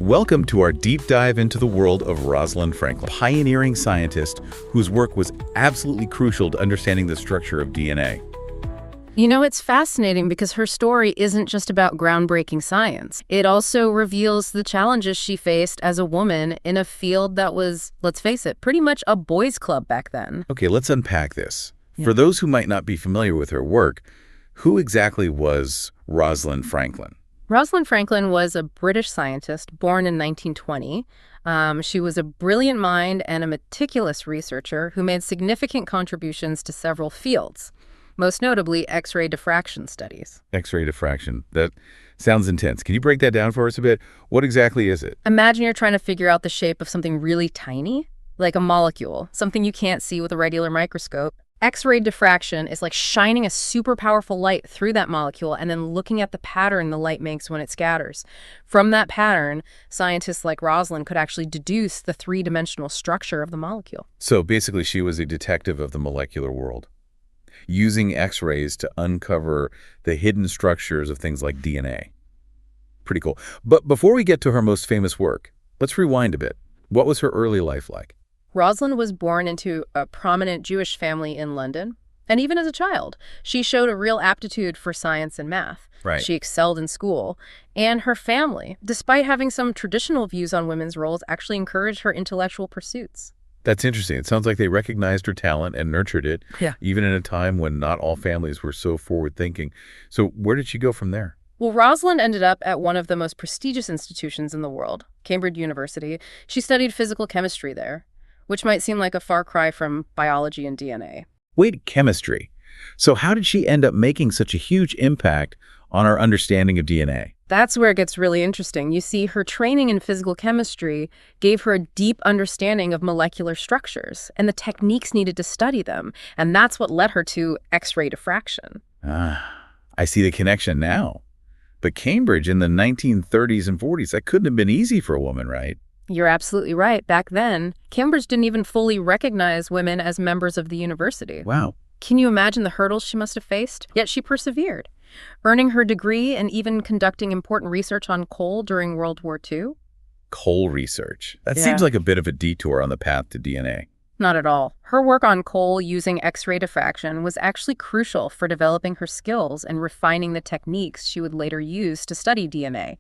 Welcome to our deep dive into the world of Rosalind Franklin, a pioneering scientist whose work was absolutely crucial to understanding the structure of DNA. You know, it's fascinating because her story isn't just about groundbreaking science. It also reveals the challenges she faced as a woman in a field that was, let's face it, pretty much a boys' club back then. Okay, let's unpack this. For those who might not be familiar with her work, who exactly was Rosalind Franklin? Rosalind Franklin was a British scientist born in 1920. She was a brilliant mind and a meticulous researcher who made significant contributions to several fields, most notably X-ray diffraction studies. X-ray diffraction. That sounds intense. Can you break that down for us a bit? What exactly is it? Imagine you're trying to figure out the shape of something really tiny, like a molecule, something you can't see with a regular microscope. X-ray diffraction is like shining a super powerful light through that molecule and then looking at the pattern the light makes when it scatters. From that pattern, scientists like Rosalind could actually deduce the three-dimensional structure of the molecule. So basically, she was a detective of the molecular world, using X-rays to uncover the hidden structures of things like DNA. Pretty cool. But before we get to her most famous work, let's rewind a bit. What was her early life like? Rosalind was born into a prominent Jewish family in London, and even as a child, she showed a real aptitude for science and math. Right. She excelled in school, and her family, despite having some traditional views on women's roles, actually encouraged her intellectual pursuits. That's interesting. It sounds like they recognized her talent and nurtured it, even in a time when not all families were so forward-thinking. So where did she go from there? Well, Rosalind ended up at one of the most prestigious institutions in the world, Cambridge University. She studied physical chemistry there, which might seem like a far cry from biology and DNA. Wait, chemistry. So how did she end up making such a huge impact on our understanding of DNA? That's where it gets really interesting. You see, her training in physical chemistry gave her a deep understanding of molecular structures and the techniques needed to study them. And that's what led her to X-ray diffraction. I see the connection now. But Cambridge in the 1930s and 40s, that couldn't have been easy for a woman, right? You're absolutely right. Back then, Cambridge didn't even fully recognize women as members of the university. Wow. Can you imagine the hurdles she must have faced? Yet she persevered, earning her degree and even conducting important research on coal during World War II. Coal research. That seems like a bit of a detour on the path to DNA. Not at all. Her work on coal using X-ray diffraction was actually crucial for developing her skills and refining the techniques she would later use to study DNA.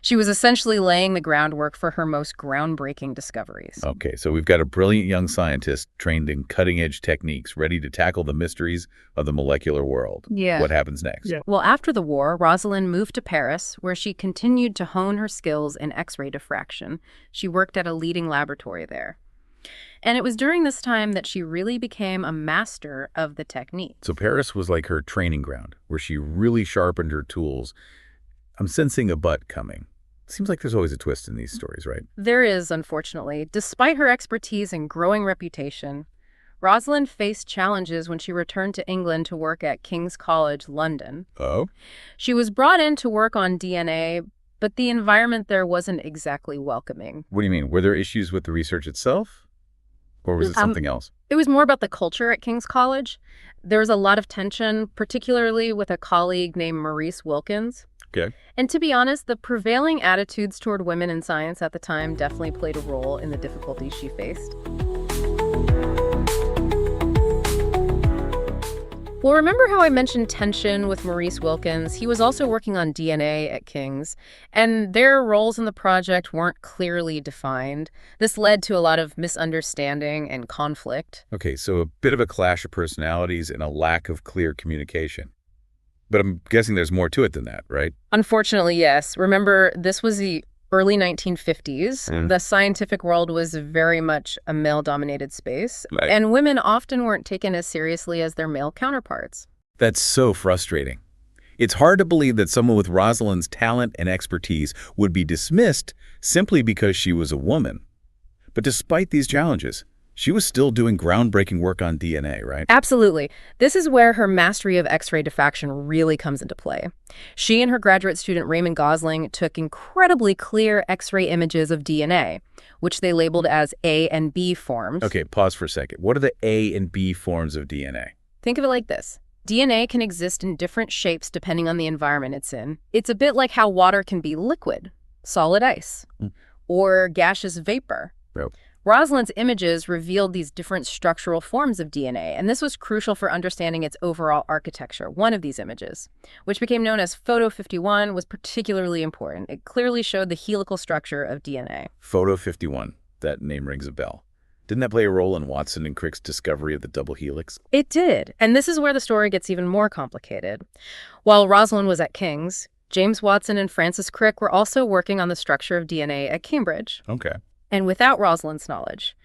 She was essentially laying the groundwork for her most groundbreaking discoveries. Okay, so we've got a brilliant young scientist trained in cutting-edge techniques, ready to tackle the mysteries of the molecular world. Yeah. What happens next? Well, after the war, Rosalind moved to Paris, where she continued to hone her skills in X-ray diffraction. She worked at a leading laboratory there. And it was during this time that she really became a master of the technique. So Paris was like her training ground, where she really sharpened her tools. I'm sensing a but coming. Seems like there's always a twist in these stories, right? There is, unfortunately. Despite her expertise and growing reputation, Rosalind faced challenges when she returned to England to work at King's College, London. Oh? She was brought in to work on DNA, but the environment there wasn't exactly welcoming. What do you mean? Were there issues with the research itself? Or was it something else? It was more about the culture at King's College. There was a lot of tension, particularly with a colleague named Maurice Wilkins. Okay. And to be honest, the prevailing attitudes toward women in science at the time definitely played a role in the difficulties she faced. Well, remember how I mentioned tension with Maurice Wilkins? He was also working on DNA at King's, and their roles in the project weren't clearly defined. This led to a lot of misunderstanding and conflict. Okay, so a bit of a clash of personalities and a lack of clear communication. But I'm guessing there's more to it than that, right? Unfortunately, yes. Remember, this was the early 1950s. The scientific world was very much a male-dominated space, and women often weren't taken as seriously as their male counterparts. That's so frustrating. It's hard to believe that someone with Rosalind's talent and expertise would be dismissed simply because she was a woman. But despite these challenges, she was still doing groundbreaking work on DNA, right? Absolutely. This is where her mastery of X-ray diffraction really comes into play. She and her graduate student Raymond Gosling took incredibly clear X-ray images of DNA, which they labeled as A and B forms. Okay, pause for a second. What are the A and B forms of DNA? Think of it like this. DNA can exist in different shapes depending on the environment it's in. It's a bit like how water can be liquid, solid ice, or gaseous vapor. Yep. Rosalind's images revealed these different structural forms of DNA, and this was crucial for understanding its overall architecture. One of these images, which became known as Photo 51, was particularly important. It clearly showed the helical structure of DNA. Photo 51. That name rings a bell. Didn't that play a role in Watson and Crick's discovery of the double helix? It did, and this is where the story gets even more complicated. While Rosalind was at King's, James Watson and Francis Crick were also working on the structure of DNA at Cambridge. Okay. And without Rosalind's knowledge,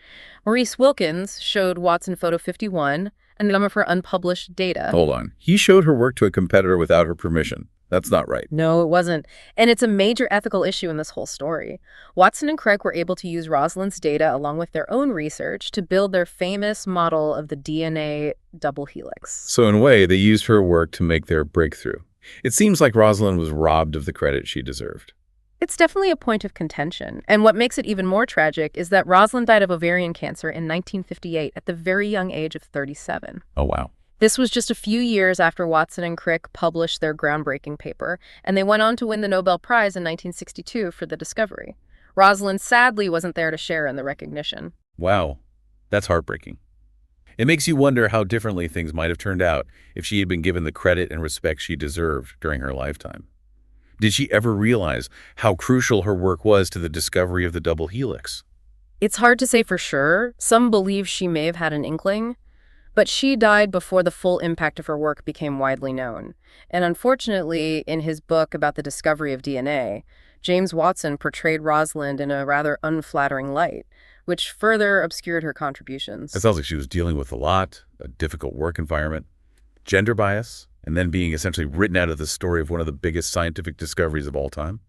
Maurice Wilkins showed Watson Photo 51 and some of her unpublished data. Hold on. He showed her work to a competitor without her permission. That's not right. No, it wasn't. And it's a major ethical issue in this whole story. Watson and Crick were able to use Rosalind's data along with their own research to build their famous model of the DNA double helix. So in a way, they used her work to make their breakthrough. It seems like Rosalind was robbed of the credit she deserved. It's definitely a point of contention. And what makes it even more tragic is that Rosalind died of ovarian cancer in 1958 at the very young age of 37. Oh, wow. This was just a few years after Watson and Crick published their groundbreaking paper, and they went on to win the Nobel Prize in 1962 for the discovery. Rosalind sadly wasn't there to share in the recognition. Wow. That's heartbreaking. It makes you wonder how differently things might have turned out if she had been given the credit and respect she deserved during her lifetime. Did she ever realize how crucial her work was to the discovery of the double helix? It's hard to say for sure. Some believe she may have had an inkling, but she died before the full impact of her work became widely known. And unfortunately, in his book about the discovery of DNA, James Watson portrayed Rosalind in a rather unflattering light, which further obscured her contributions. It sounds like she was dealing with a difficult work environment, gender bias, and then being essentially written out of the story of one of the biggest scientific discoveries of all time.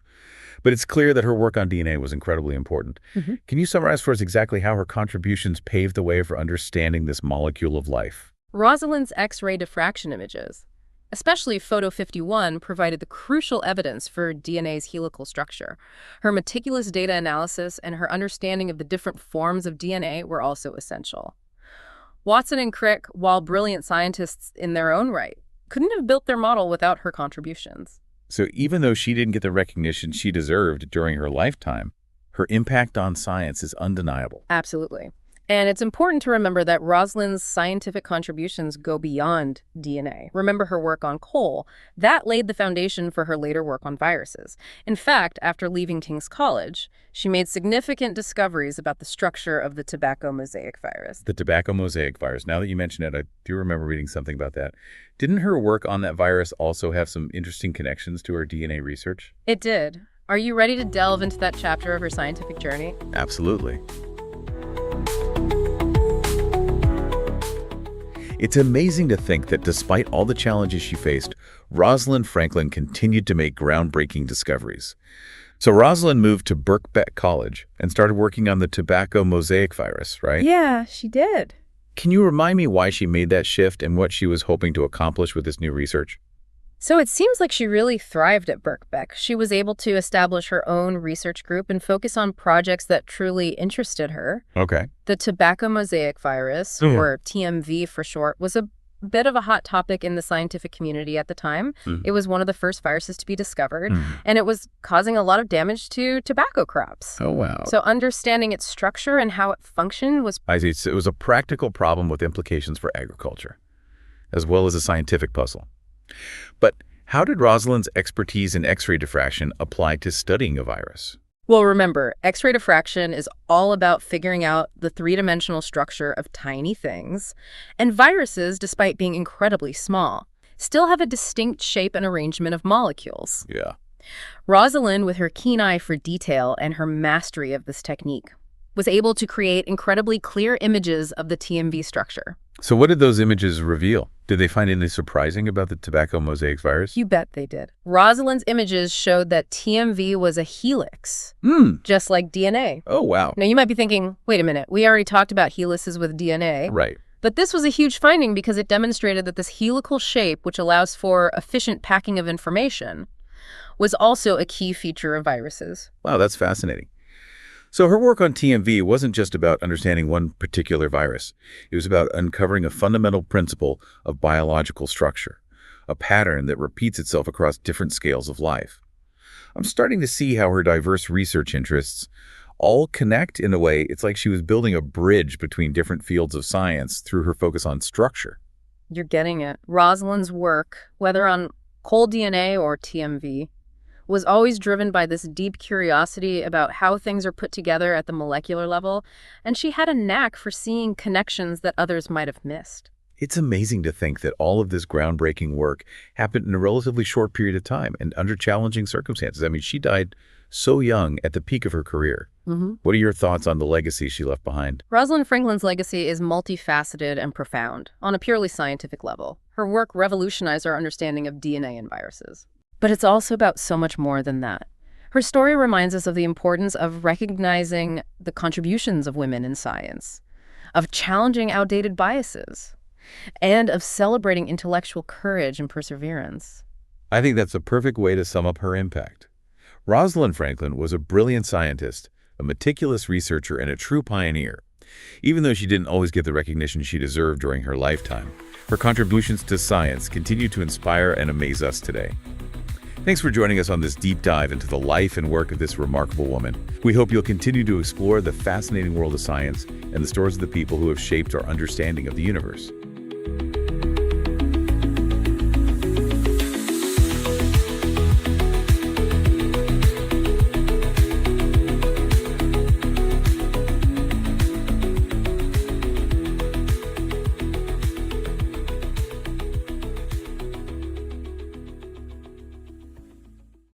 But it's clear that her work on DNA was incredibly important. Can you summarize for us exactly how her contributions paved the way for understanding this molecule of life? Rosalind's X-ray diffraction images, especially Photo 51, provided the crucial evidence for DNA's helical structure. Her meticulous data analysis and her understanding of the different forms of DNA were also essential. Watson and Crick, while brilliant scientists in their own right, couldn't have built their model without her contributions. So even though she didn't get the recognition she deserved during her lifetime, her impact on science is undeniable. Absolutely. And it's important to remember that Rosalind's scientific contributions go beyond DNA. Remember her work on coal. That laid the foundation for her later work on viruses. In fact, after leaving King's College, she made significant discoveries about the structure of the tobacco mosaic virus. The tobacco mosaic virus. Now that you mention it, I do remember reading something about that. Didn't her work on that virus also have some interesting connections to her DNA research? It did. Are you ready to delve into that chapter of her scientific journey? Absolutely. It's amazing to think that despite all the challenges she faced, Rosalind Franklin continued to make groundbreaking discoveries. So Rosalind moved to Birkbeck College and started working on the tobacco mosaic virus, right? Yeah, she did. Can you remind me why she made that shift and what she was hoping to accomplish with this new research? So it seems like she really thrived at Birkbeck. She was able to establish her own research group and focus on projects that truly interested her. Okay. The tobacco mosaic virus, or TMV for short, was a bit of a hot topic in the scientific community at the time. It was one of the first viruses to be discovered, and it was causing a lot of damage to tobacco crops. Oh, wow. So understanding its structure and how it functioned was... I see. So it was a practical problem with implications for agriculture, as well as a scientific puzzle. But how did Rosalind's expertise in X-ray diffraction apply to studying a virus? Well, remember, X-ray diffraction is all about figuring out the three-dimensional structure of tiny things. And viruses, despite being incredibly small, still have a distinct shape and arrangement of molecules. Yeah. Rosalind, with her keen eye for detail and her mastery of this technique, was able to create incredibly clear images of the TMV structure. So what did those images reveal? Did they find anything surprising about the tobacco mosaic virus? You bet they did. Rosalind's images showed that TMV was a helix, just like DNA. Oh, wow. Now, you might be thinking, wait a minute, we already talked about helices with DNA. Right. But this was a huge finding because it demonstrated that this helical shape, which allows for efficient packing of information, was also a key feature of viruses. Wow, that's fascinating. So her work on TMV wasn't just about understanding one particular virus. It was about uncovering a fundamental principle of biological structure, a pattern that repeats itself across different scales of life. I'm starting to see how her diverse research interests all connect in a way. It's like she was building a bridge between different fields of science through her focus on structure. You're getting it. Rosalind's work, whether on cold DNA or TMV, was always driven by this deep curiosity about how things are put together at the molecular level, and she had a knack for seeing connections that others might have missed. It's amazing to think that all of this groundbreaking work happened in a relatively short period of time and under challenging circumstances. I mean, she died so young at the peak of her career. What are your thoughts on the legacy she left behind? Rosalind Franklin's legacy is multifaceted and profound on a purely scientific level. Her work revolutionized our understanding of DNA and viruses. But it's also about so much more than that. Her story reminds us of the importance of recognizing the contributions of women in science, of challenging outdated biases, and of celebrating intellectual courage and perseverance. I think that's a perfect way to sum up her impact. Rosalind Franklin was a brilliant scientist, a meticulous researcher, and a true pioneer. Even though she didn't always get the recognition she deserved during her lifetime, her contributions to science continue to inspire and amaze us today. Thanks for joining us on this deep dive into the life and work of this remarkable woman. We hope you'll continue to explore the fascinating world of science and the stories of the people who have shaped our understanding of the universe.